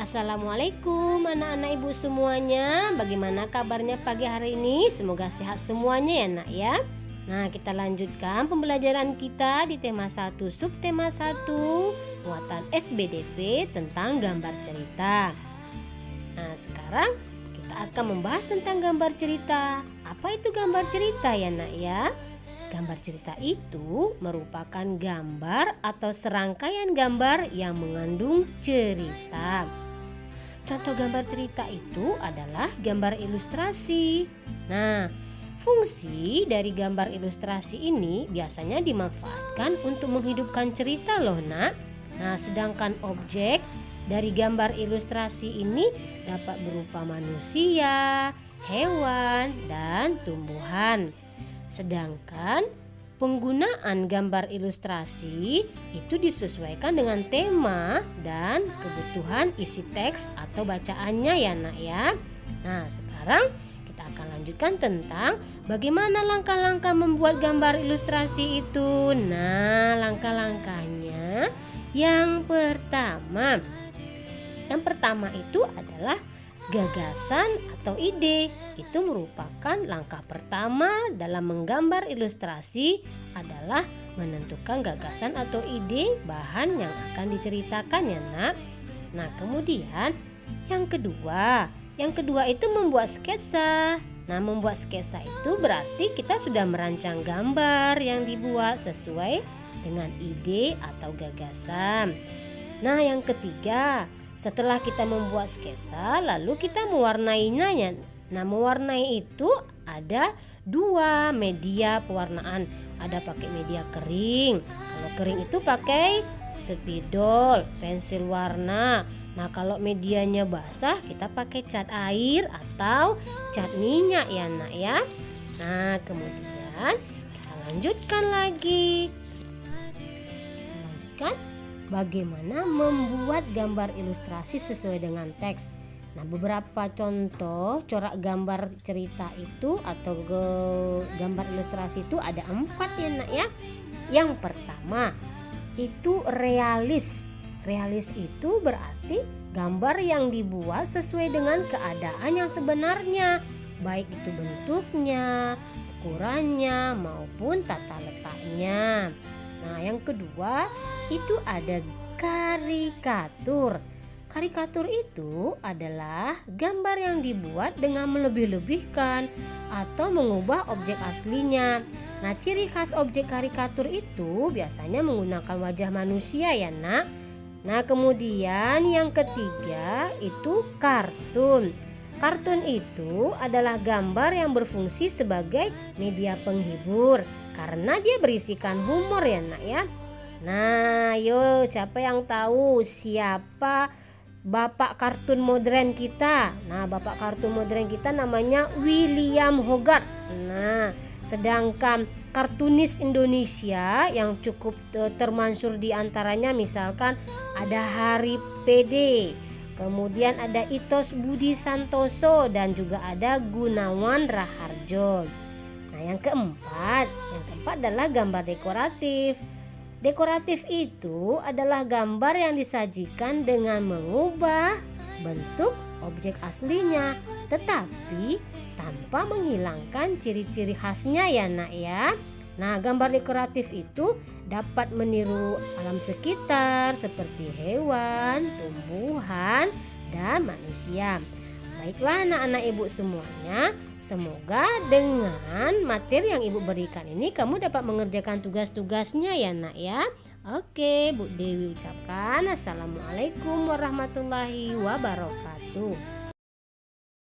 Assalamualaikum anak-anak ibu semuanya. Bagaimana kabarnya pagi hari ini? Semoga sehat semuanya ya nak ya. Nah, kita lanjutkan pembelajaran kita di tema 1 subtema 1 muatan SBDP tentang gambar cerita. Nah, sekarang kita akan membahas tentang gambar cerita. Apa itu gambar cerita ya nak ya? Gambar cerita itu merupakan gambar atau serangkaian gambar yang mengandung cerita. Contoh gambar cerita itu adalah gambar ilustrasi. Nah, fungsi dari gambar ilustrasi ini biasanya dimanfaatkan untuk menghidupkan cerita loh nak. Nah, sedangkan objek dari gambar ilustrasi ini dapat berupa manusia, hewan, dan tumbuhan. Sedangkan penggunaan gambar ilustrasi itu disesuaikan dengan tema dan kebutuhan isi teks atau bacaannya ya nak ya. Nah, sekarang kita akan lanjutkan tentang bagaimana langkah-langkah membuat gambar ilustrasi itu. Nah, langkah-langkahnya yang pertama itu adalah gagasan atau ide. Itu merupakan langkah pertama dalam menggambar ilustrasi adalah menentukan gagasan atau ide bahan yang akan diceritakan ya nak. Nah, kemudian yang kedua itu membuat sketsa. Nah, membuat sketsa itu berarti kita sudah merancang gambar yang dibuat sesuai dengan ide atau gagasan. Nah, yang ketiga, setelah kita membuat sketsa, lalu kita mewarnainya. Nah, mewarnai itu ada dua media pewarnaan. Ada pakai media kering. Kalau kering itu pakai spidol, pensil warna. Nah, kalau medianya basah, kita pakai cat air atau cat minyak ya nak ya. Nah, kemudian kita lanjutkan lagi. Bagaimana membuat gambar ilustrasi sesuai dengan teks. Nah, beberapa contoh corak gambar cerita itu atau gambar ilustrasi itu ada 4 ya nak ya. Yang pertama itu realis. Realis itu berarti gambar yang dibuat sesuai dengan keadaan yang sebenarnya, baik itu bentuknya, ukurannya maupun tata letaknya. Nah, yang kedua itu ada karikatur. Karikatur itu adalah gambar yang dibuat dengan melebih-lebihkan atau mengubah objek aslinya. Nah, ciri khas objek karikatur itu biasanya menggunakan wajah manusia ya nak. Nah, kemudian yang ketiga itu kartun. Kartun itu adalah gambar yang berfungsi sebagai media penghibur karena dia berisikan humor ya nak ya. Nah, yuk siapa yang tahu siapa bapak kartun modern kita? Nah, bapak kartun modern kita namanya William Hogarth. Nah, sedangkan kartunis Indonesia yang cukup termasyhur di antaranya misalkan ada Hari PD, kemudian ada Itos Budi Santoso dan juga ada Gunawan Raharjo. Nah, yang keempat adalah gambar dekoratif. Dekoratif itu adalah gambar yang disajikan dengan mengubah bentuk objek aslinya, tetapi tanpa menghilangkan ciri-ciri khasnya ya nak ya. Nah, gambar dekoratif itu dapat meniru alam sekitar seperti hewan, tumbuhan, dan manusia. Baiklah anak-anak ibu semuanya, semoga dengan materi yang ibu berikan ini kamu dapat mengerjakan tugas-tugasnya ya nak ya. Oke, Bu Dewi ucapkan Assalamualaikum warahmatullahi wabarakatuh.